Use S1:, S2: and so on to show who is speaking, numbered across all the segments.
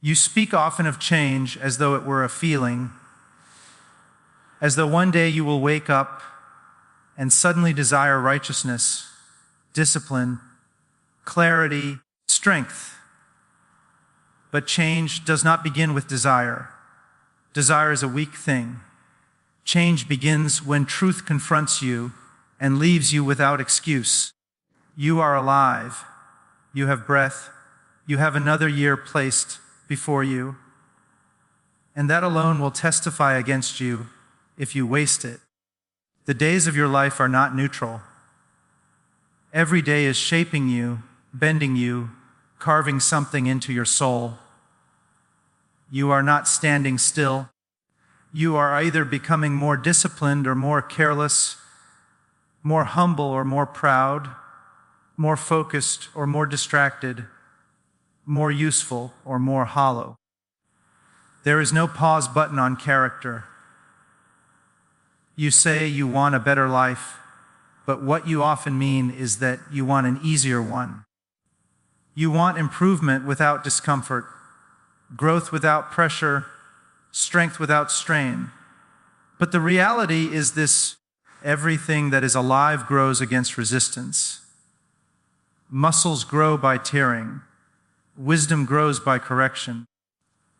S1: You speak often of change as though it were a feeling, as though one day you will wake up and suddenly desire righteousness, discipline, clarity, strength. But change does not begin with desire. Desire is a weak thing. Change begins when truth confronts you and leaves you without excuse. You are alive. You have breath. You have another year placed before you. And that alone will testify against you if you waste it. The days of your life are not neutral. Every day is shaping you, bending you, carving something into your soul. You are not standing still. You are either becoming more disciplined or more careless, more humble or more proud, more focused or more distracted, more useful or more hollow. There is no pause button on character. You say you want a better life, but what you often mean is that you want an easier one. You want improvement without discomfort, growth without pressure, strength without strain. But the reality is this: everything that is alive grows against resistance. Muscles grow by tearing. Wisdom grows by correction.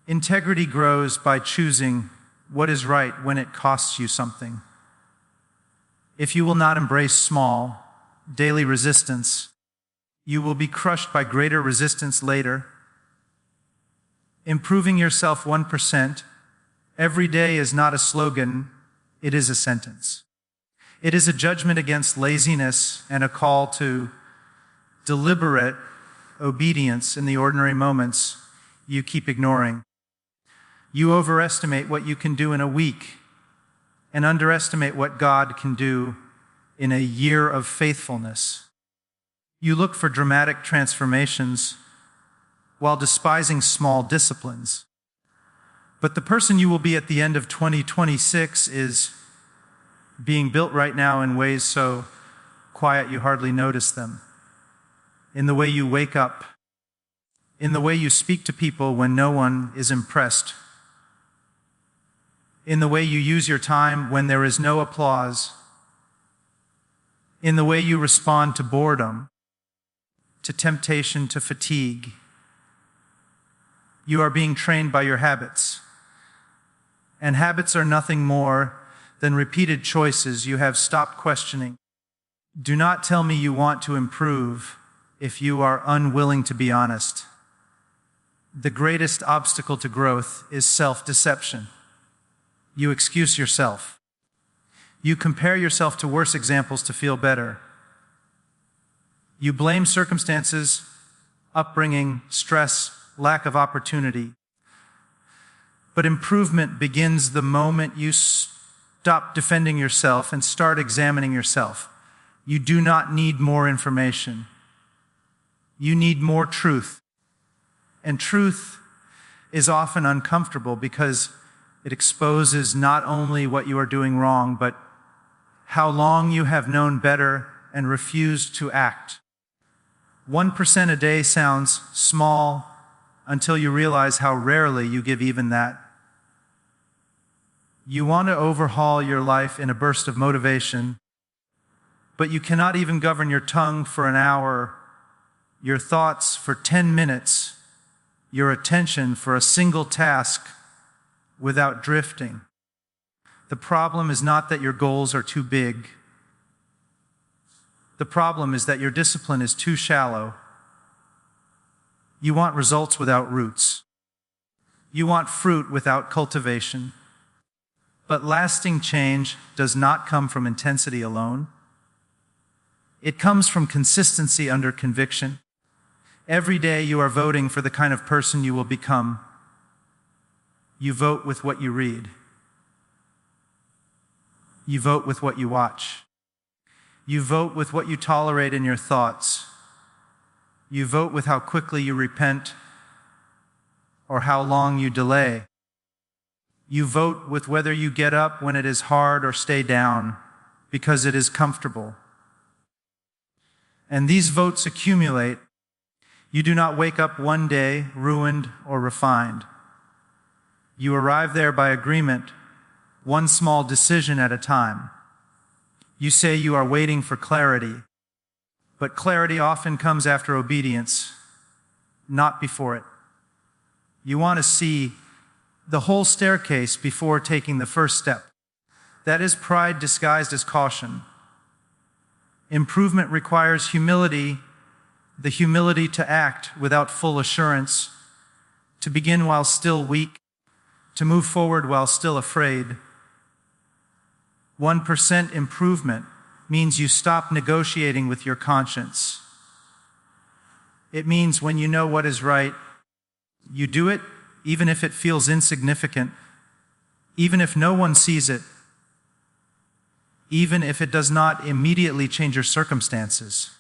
S1: Integrity grows by choosing what is right when it costs you something. If you will not embrace small, daily resistance, you will be crushed by greater resistance later. Improving yourself 1% every day is not a slogan, it is a sentence. It is a judgment against laziness and a call to deliberate obedience in the ordinary moments you keep ignoring. You overestimate what you can do in a week and underestimate what God can do in a year of faithfulness. You look for dramatic transformations while despising small disciplines. But the person you will be at the end of 2026 is being built right now in ways so quiet you hardly notice them. In the way you wake up, in the way you speak to people when no one is impressed, in the way you use your time when there is no applause, in the way you respond to boredom, to temptation, to fatigue. You are being trained by your habits. And habits are nothing more than repeated choices you have stopped questioning. Do not tell me you want to improve if you are unwilling to be honest. The greatest obstacle to growth is self-deception. You excuse yourself. You compare yourself to worse examples to feel better. You blame circumstances, upbringing, stress, lack of opportunity. But improvement begins the moment you stop defending yourself and start examining yourself. You do not need more information. You need more truth. And truth is often uncomfortable because it exposes not only what you are doing wrong, but how long you have known better and refused to act. 1% a day sounds small until you realize how rarely you give even that. You want to overhaul your life in a burst of motivation, but you cannot even govern your tongue for an hour, your thoughts for 10 minutes, your attention for a single task without drifting. The problem is not that your goals are too big. The problem is that your discipline is too shallow. You want results without roots. You want fruit without cultivation. But lasting change does not come from intensity alone. It comes from consistency under conviction. Every day you are voting for the kind of person you will become. You vote with what you read. You vote with what you watch. You vote with what you tolerate in your thoughts. You vote with how quickly you repent or how long you delay. You vote with whether you get up when it is hard or stay down because it is comfortable. And these votes accumulate. You do not wake up one day ruined or refined. You arrive there by agreement, one small decision at a time. You say you are waiting for clarity, but clarity often comes after obedience, not before it. You want to see the whole staircase before taking the first step. That is pride disguised as caution. Improvement requires humility, the humility to act without full assurance, to begin while still weak, to move forward while still afraid. 1% improvement means you stop negotiating with your conscience. It means when you know what is right, you do it even if it feels insignificant, even if no one sees it, even if it does not immediately change your circumstances.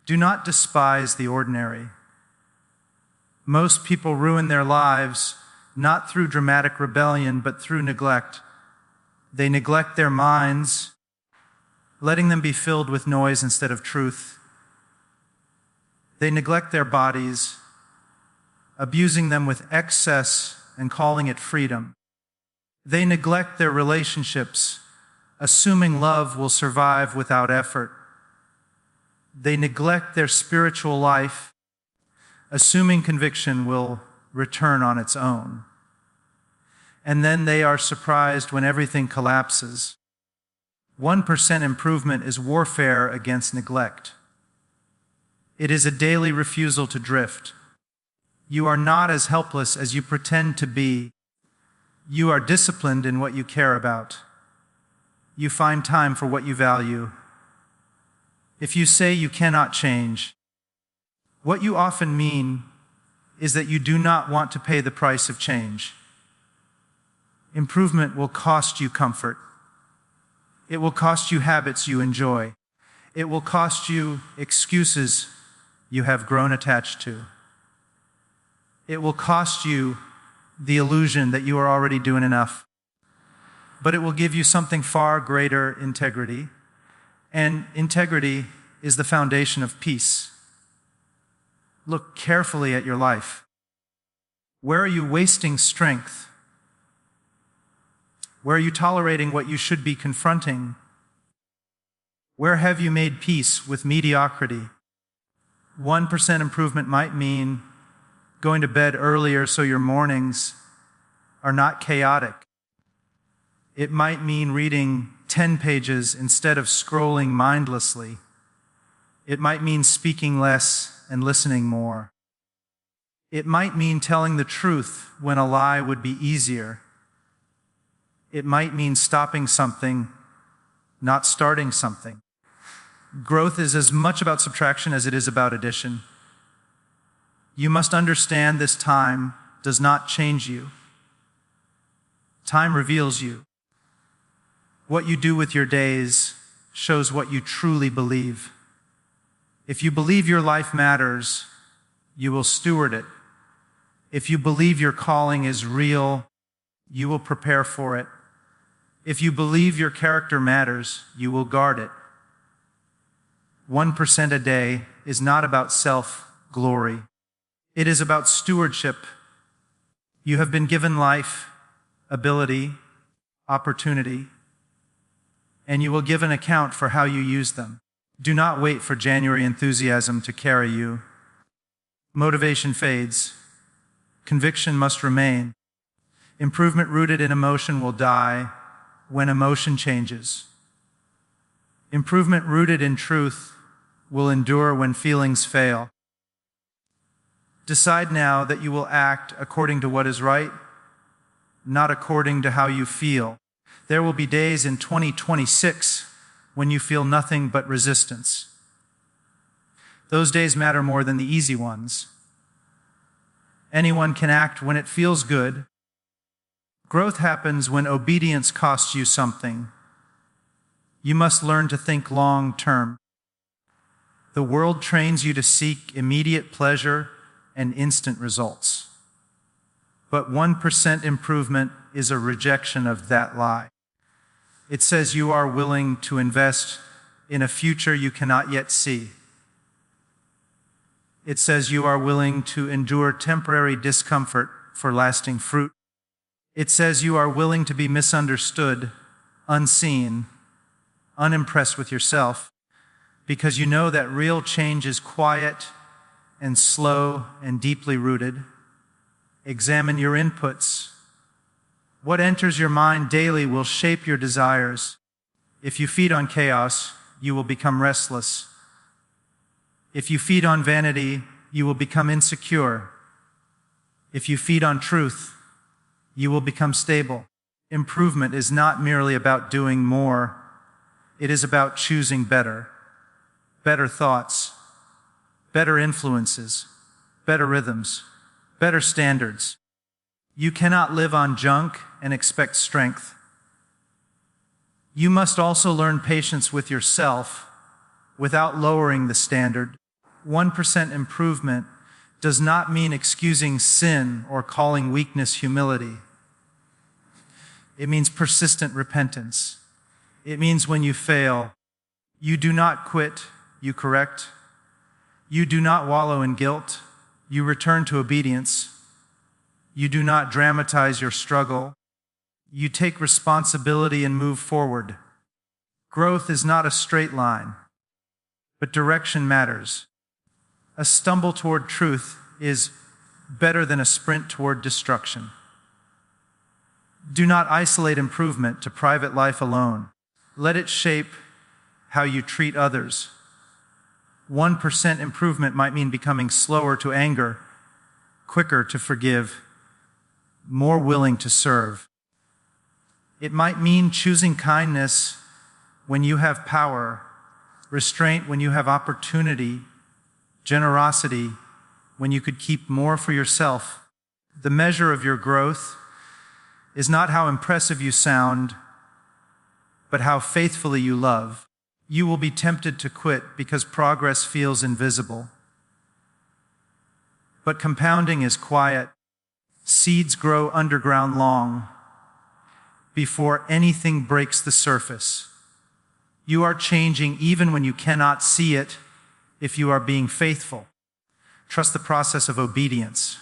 S1: Do not despise the ordinary. Most people ruin their lives not through dramatic rebellion, but through neglect. They neglect their minds, letting them be filled with noise instead of truth. They neglect their bodies, abusing them with excess and calling it freedom. They neglect their relationships, assuming love will survive without effort. They neglect their spiritual life, assuming conviction will return on its own. And then they are surprised when everything collapses. 1% improvement is warfare against neglect. It is a daily refusal to drift. You are not as helpless as you pretend to be. You are disciplined in what you care about. You find time for what you value. If you say you cannot change, what you often mean is that you do not want to pay the price of change. Improvement will cost you comfort. It will cost you habits you enjoy. It will cost you excuses you have grown attached to. It will cost you the illusion that you are already doing enough. But it will give you something far greater: integrity. And integrity is the foundation of peace. Look carefully at your life. Where are you wasting strength? Where are you tolerating what you should be confronting? Where have you made peace with mediocrity? 1% improvement might mean going to bed earlier so your mornings are not chaotic. It might mean reading 10 pages instead of scrolling mindlessly. It might mean speaking less and listening more. It might mean telling the truth when a lie would be easier. It might mean stopping something, not starting something. Growth is as much about subtraction as it is about addition. You must understand this: time does not change you. Time reveals you. What you do with your days shows what you truly believe. If you believe your life matters, you will steward it. If you believe your calling is real, you will prepare for it. If you believe your character matters, you will guard it. 1% a day is not about self-glory. It is about stewardship. You have been given life, ability, opportunity, and you will give an account for how you use them. Do not wait for January enthusiasm to carry you. Motivation fades. Conviction must remain. Improvement rooted in emotion will die when emotion changes. Improvement rooted in truth will endure when feelings fail. Decide now that you will act according to what is right, not according to how you feel. There will be days in 2026 when you feel nothing but resistance. Those days matter more than the easy ones. Anyone can act when it feels good. Growth happens when obedience costs you something. You must learn to think long term. The world trains you to seek immediate pleasure and instant results. But 1% improvement is a rejection of that lie. It says you are willing to invest in a future you cannot yet see. It says you are willing to endure temporary discomfort for lasting fruit. It says you are willing to be misunderstood, unseen, unimpressed with yourself, because you know that real change is quiet and slow and deeply rooted. Examine your inputs. What enters your mind daily will shape your desires. If you feed on chaos, you will become restless. If you feed on vanity, you will become insecure. If you feed on truth, you will become stable. Improvement is not merely about doing more. It is about choosing better. Better thoughts, better influences, better rhythms, better standards. You cannot live on junk and expect strength. You must also learn patience with yourself without lowering the standard. 1% improvement does not mean excusing sin or calling weakness humility. It means persistent repentance. It means when you fail, you do not quit, you correct. You do not wallow in guilt. You return to obedience. You do not dramatize your struggle. You take responsibility and move forward. Growth is not a straight line, but direction matters. A stumble toward truth is better than a sprint toward destruction. Do not isolate improvement to private life alone. Let it shape how you treat others. 1% improvement might mean becoming slower to anger, quicker to forgive, more willing to serve. It might mean choosing kindness when you have power, restraint when you have opportunity, generosity when you could keep more for yourself. The measure of your growth is not how impressive you sound, but how faithfully you love. You will be tempted to quit because progress feels invisible. But compounding is quiet. Seeds grow underground long before anything breaks the surface. You are changing even when you cannot see it if you are being faithful. Trust the process of obedience.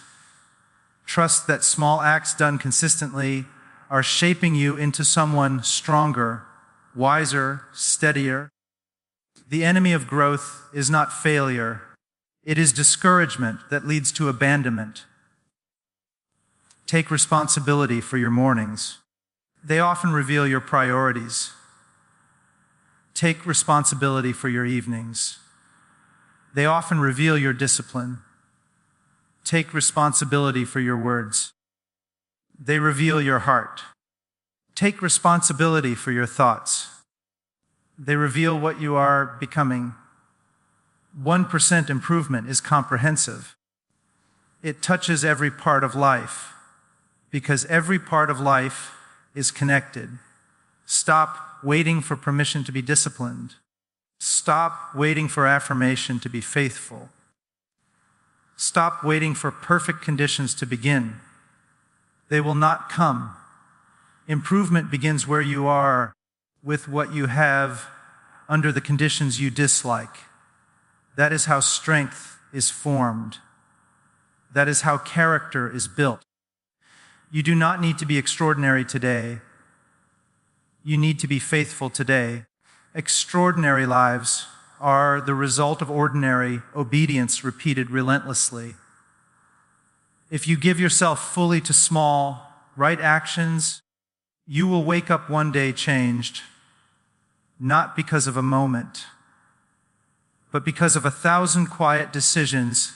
S1: Trust that small acts done consistently are shaping you into someone stronger, wiser, steadier. The enemy of growth is not failure. It is discouragement that leads to abandonment. Take responsibility for your mornings. They often reveal your priorities. Take responsibility for your evenings. They often reveal your discipline. Take responsibility for your words. They reveal your heart. Take responsibility for your thoughts. They reveal what you are becoming. 1% improvement is comprehensive. It touches every part of life, because every part of life is connected. Stop waiting for permission to be disciplined. Stop waiting for affirmation to be faithful. Stop waiting for perfect conditions to begin. They will not come. Improvement begins where you are, with what you have, under the conditions you dislike. That is how strength is formed. That is how character is built. You do not need to be extraordinary today. You need to be faithful today. Extraordinary lives are the result of ordinary obedience repeated relentlessly. If you give yourself fully to small, right actions, you will wake up one day changed, not because of a moment, but because of 1,000 quiet decisions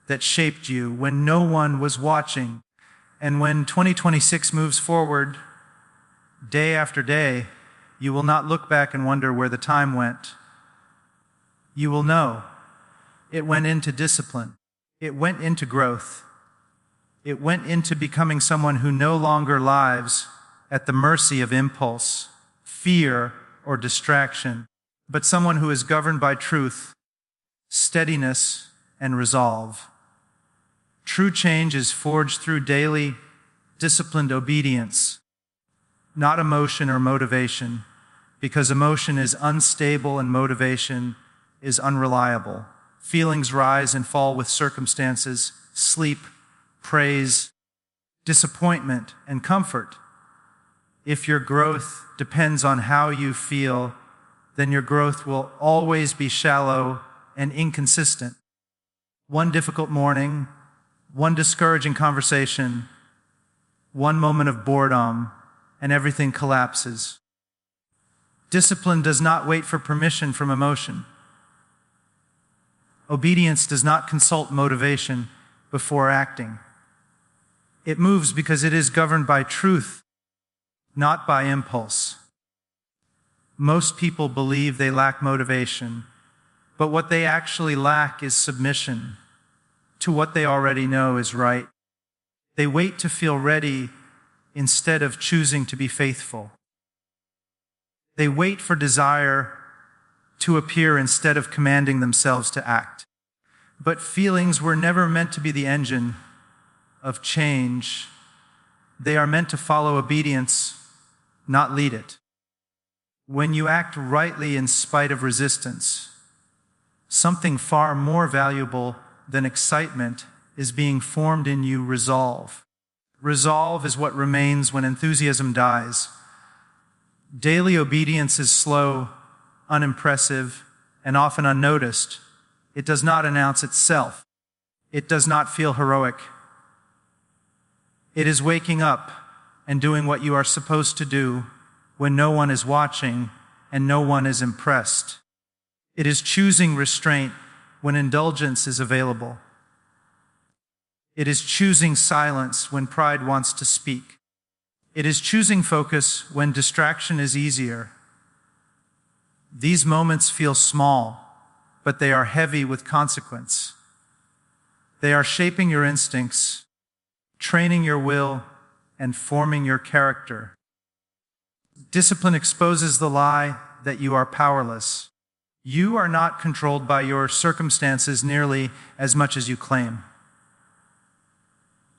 S1: that shaped you when no one was watching. And when 2026 moves forward, day after day, you will not look back and wonder where the time went. You will know it went into discipline. It went into growth. It went into becoming someone who no longer lives at the mercy of impulse, fear, or distraction, but someone who is governed by truth, steadiness, and resolve. True change is forged through daily, disciplined obedience, not emotion or motivation, because emotion is unstable and motivation is unreliable. Feelings rise and fall with circumstances, sleep, praise, disappointment, and comfort. If your growth depends on how you feel, then your growth will always be shallow and inconsistent. One difficult morning, one discouraging conversation, one moment of boredom, and everything collapses. Discipline does not wait for permission from emotion. Obedience does not consult motivation before acting. It moves because it is governed by truth, not by impulse. Most people believe they lack motivation, but what they actually lack is submission to what they already know is right. They wait to feel ready instead of choosing to be faithful. They wait for desire to appear instead of commanding themselves to act. But feelings were never meant to be the engine of change. They are meant to follow obedience, not lead it. When you act rightly in spite of resistance, something far more valuable than excitement is being formed in you: resolve. Resolve is what remains when enthusiasm dies. Daily obedience is slow, unimpressive, and often unnoticed. It does not announce itself. It does not feel heroic. It is waking up and doing what you are supposed to do when no one is watching and no one is impressed. It is choosing restraint when indulgence is available. It is choosing silence when pride wants to speak. It is choosing focus when distraction is easier. These moments feel small, but they are heavy with consequence. They are shaping your instincts, training your will, and forming your character. Discipline exposes the lie that you are powerless. You are not controlled by your circumstances nearly as much as you claim.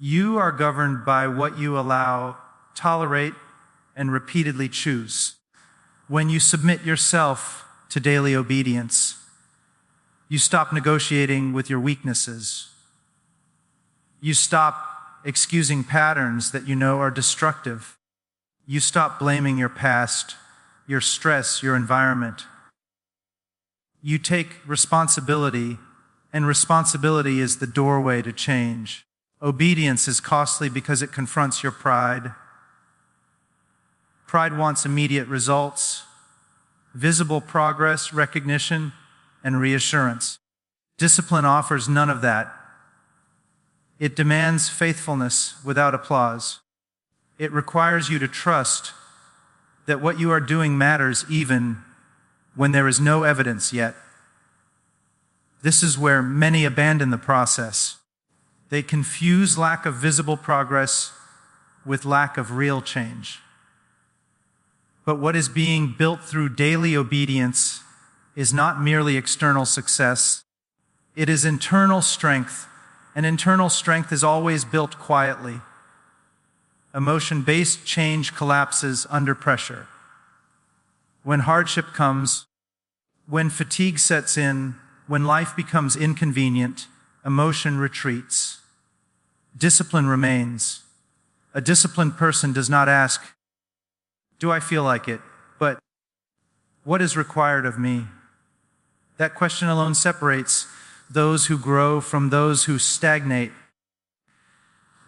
S1: You are governed by what you allow, tolerate, and repeatedly choose. When you submit yourself to daily obedience, you stop negotiating with your weaknesses. You stop excusing patterns that you know are destructive. You stop blaming your past, your stress, your environment. You take responsibility, and responsibility is the doorway to change. Obedience is costly because it confronts your pride. Pride wants immediate results, visible progress, recognition, and reassurance. Discipline offers none of that. It demands faithfulness without applause. It requires you to trust that what you are doing matters even when there is no evidence yet. This is where many abandon the process. They confuse lack of visible progress with lack of real change. But what is being built through daily obedience is not merely external success. It is internal strength, and internal strength is always built quietly. Emotion-based change collapses under pressure. When hardship comes, when fatigue sets in, when life becomes inconvenient, emotion retreats. Discipline remains. A disciplined person does not ask, "Do I feel like it?" but "What is required of me?" That question alone separates those who grow from those who stagnate.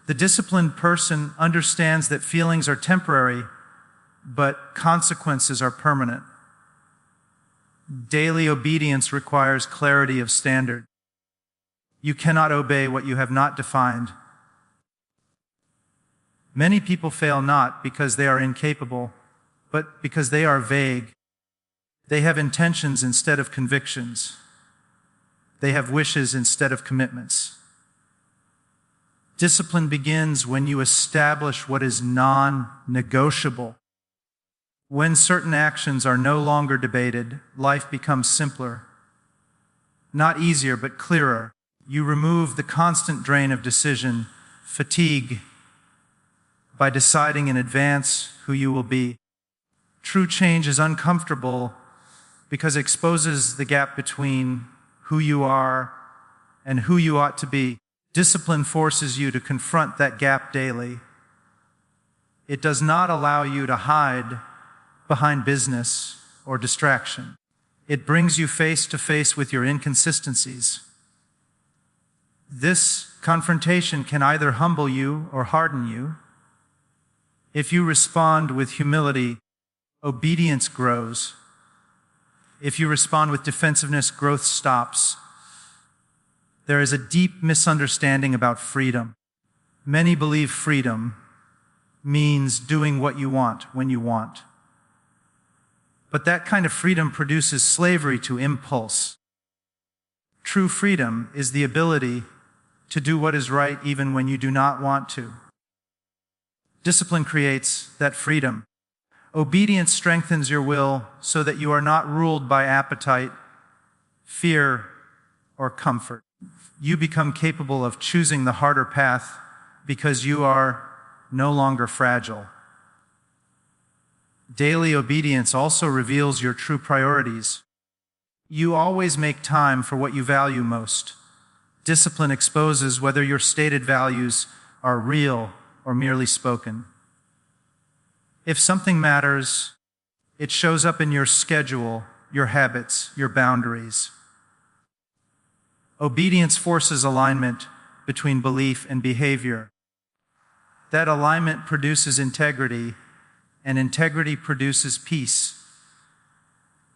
S1: The disciplined person understands that feelings are temporary, but consequences are permanent. Daily obedience requires clarity of standard. You cannot obey what you have not defined. Many people fail not because they are incapable, but because they are vague. They have intentions instead of convictions. They have wishes instead of commitments. Discipline begins when you establish what is non-negotiable. When certain actions are no longer debated, life becomes simpler. Not easier, but clearer. You remove the constant drain of decision, fatigue, by deciding in advance who you will be. True change is uncomfortable because it exposes the gap between who you are, and who you ought to be. Discipline forces you to confront that gap daily. It does not allow you to hide behind business or distraction. It brings you face to face with your inconsistencies. This confrontation can either humble you or harden you. If you respond with humility, obedience grows. If you respond with defensiveness, growth stops. There is a deep misunderstanding about freedom. Many believe freedom means doing what you want when you want. But that kind of freedom produces slavery to impulse. True freedom is the ability to do what is right even when you do not want to. Discipline creates that freedom. Obedience strengthens your will so that you are not ruled by appetite, fear, or comfort. You become capable of choosing the harder path because you are no longer fragile. Daily obedience also reveals your true priorities. You always make time for what you value most. Discipline exposes whether your stated values are real or merely spoken. If something matters, it shows up in your schedule, your habits, your boundaries. Obedience forces alignment between belief and behavior. That alignment produces integrity, and integrity produces peace.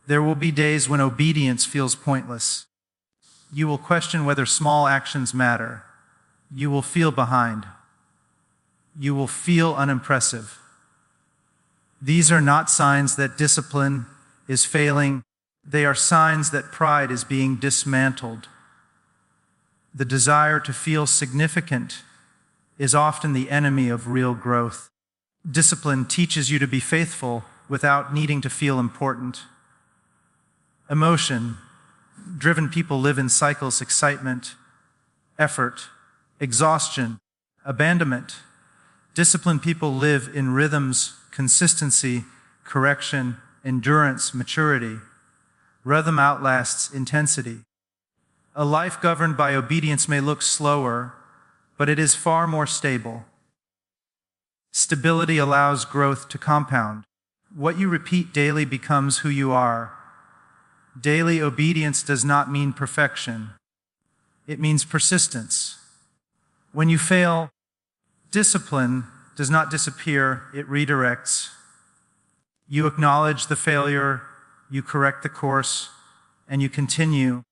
S1: There will be days when obedience feels pointless. You will question whether small actions matter. You will feel behind. You will feel unimpressive. These are not signs that discipline is failing. They are signs that pride is being dismantled. The desire to feel significant is often the enemy of real growth. Discipline teaches you to be faithful without needing to feel important. Emotion-driven people live in cycles: excitement, effort, exhaustion, abandonment. Disciplined people live in rhythms: consistency, correction, endurance, maturity. Rhythm outlasts intensity. A life governed by obedience may look slower, but it is far more stable. Stability allows growth to compound. What you repeat daily becomes who you are. Daily obedience does not mean perfection. It means persistence. When you fail, discipline does not disappear, it redirects. You acknowledge the failure, you correct the course, and you continue.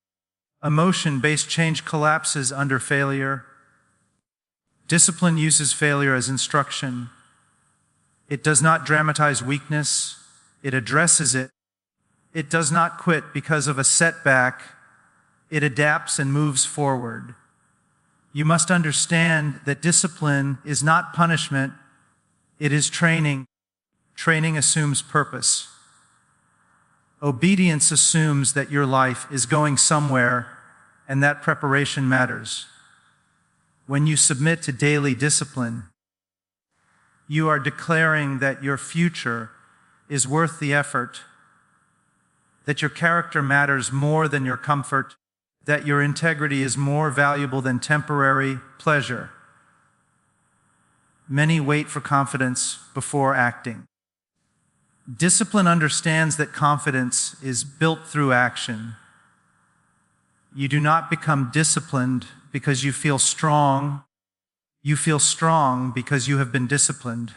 S1: Emotion-based change collapses under failure. Discipline uses failure as instruction. It does not dramatize weakness, it addresses it. It does not quit because of a setback. It adapts and moves forward. You must understand that discipline is not punishment, it is training. Training assumes purpose. Obedience assumes that your life is going somewhere and that preparation matters. When you submit to daily discipline, you are declaring that your future is worth the effort, that your character matters more than your comfort, that your integrity is more valuable than temporary pleasure. Many wait for confidence before acting. Discipline understands that confidence is built through action. You do not become disciplined because you feel strong. You feel strong because you have been disciplined.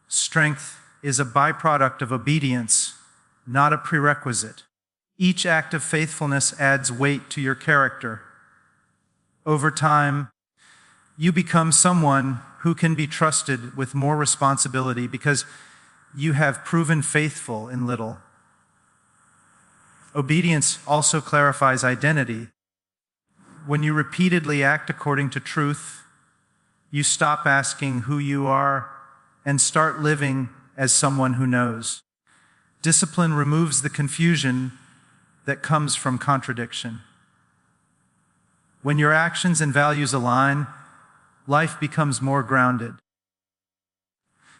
S1: Strength is a byproduct of obedience, not a prerequisite. Each act of faithfulness adds weight to your character. Over time, you become someone who can be trusted with more responsibility because you have proven faithful in little. Obedience also clarifies identity. When you repeatedly act according to truth, you stop asking who you are and start living as someone who knows. Discipline removes the confusion that comes from contradiction. When your actions and values align, life becomes more grounded.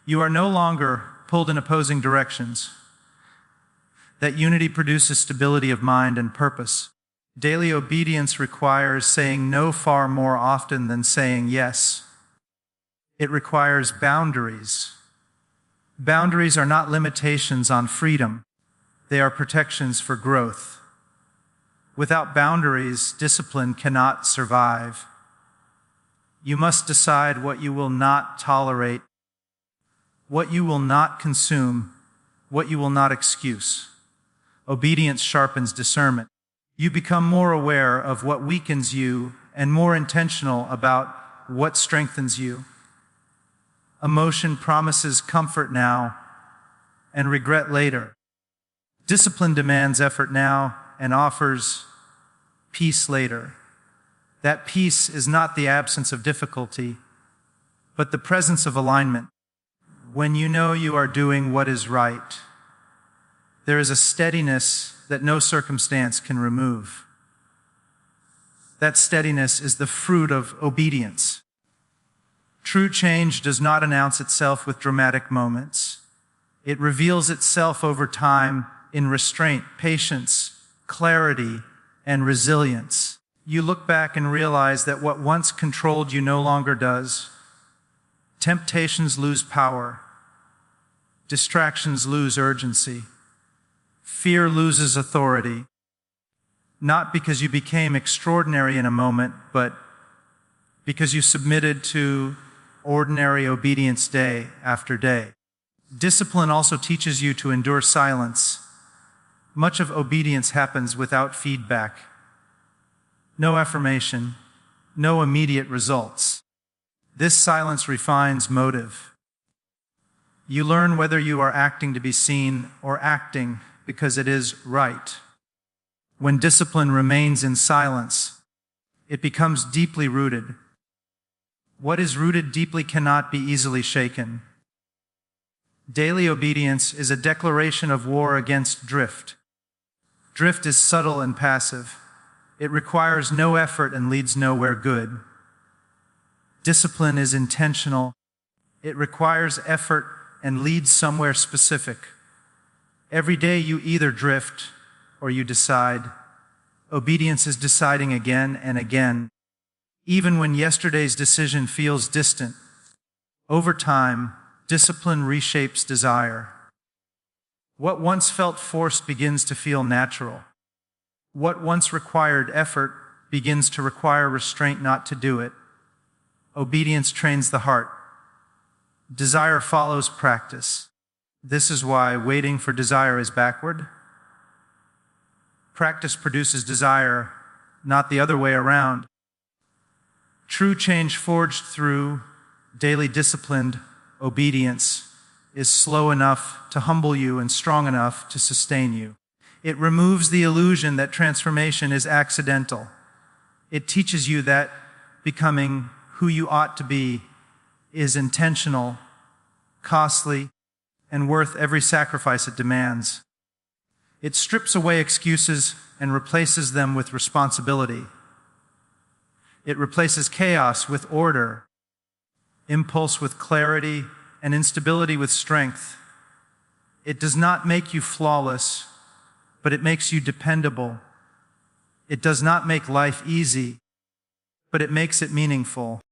S1: You are no longer pulled in opposing directions. That unity produces stability of mind and purpose. Daily obedience requires saying no far more often than saying yes. It requires boundaries. Boundaries are not limitations on freedom. They are protections for growth. Without boundaries, discipline cannot survive. You must decide what you will not tolerate, what you will not consume, what you will not excuse. Obedience sharpens discernment. You become more aware of what weakens you and more intentional about what strengthens you. Emotion promises comfort now and regret later. Discipline demands effort now and offers peace later. That peace is not the absence of difficulty, but the presence of alignment. When you know you are doing what is right, there is a steadiness that no circumstance can remove. That steadiness is the fruit of obedience. True change does not announce itself with dramatic moments. It reveals itself over time in restraint, patience, clarity, and resilience. You look back and realize that what once controlled you no longer does. Temptations lose power. Distractions lose urgency. Fear loses authority. Not because you became extraordinary in a moment, but because you submitted to ordinary obedience day after day. Discipline also teaches you to endure silence. Much of obedience happens without feedback. No affirmation, no immediate results. This silence refines motive. You learn whether you are acting to be seen or acting because it is right. When discipline remains in silence, it becomes deeply rooted. What is rooted deeply cannot be easily shaken. Daily obedience is a declaration of war against drift. Drift is subtle and passive. It requires no effort and leads nowhere good. Discipline is intentional. It requires effort and leads somewhere specific. Every day you either drift or you decide. Obedience is deciding again and again. Even when yesterday's decision feels distant, over time, discipline reshapes desire. What once felt forced begins to feel natural. What once required effort begins to require restraint not to do it. Obedience trains the heart. Desire follows practice. This is why waiting for desire is backward. Practice produces desire, not the other way around. True change forged through daily disciplined obedience is slow enough to humble you and strong enough to sustain you. It removes the illusion that transformation is accidental. It teaches you that becoming who you ought to be is intentional, costly, and worth every sacrifice it demands. It strips away excuses and replaces them with responsibility. It replaces chaos with order, impulse with clarity, and instability with strength. It does not make you flawless, but it makes you dependable. It does not make life easy, but it makes it meaningful.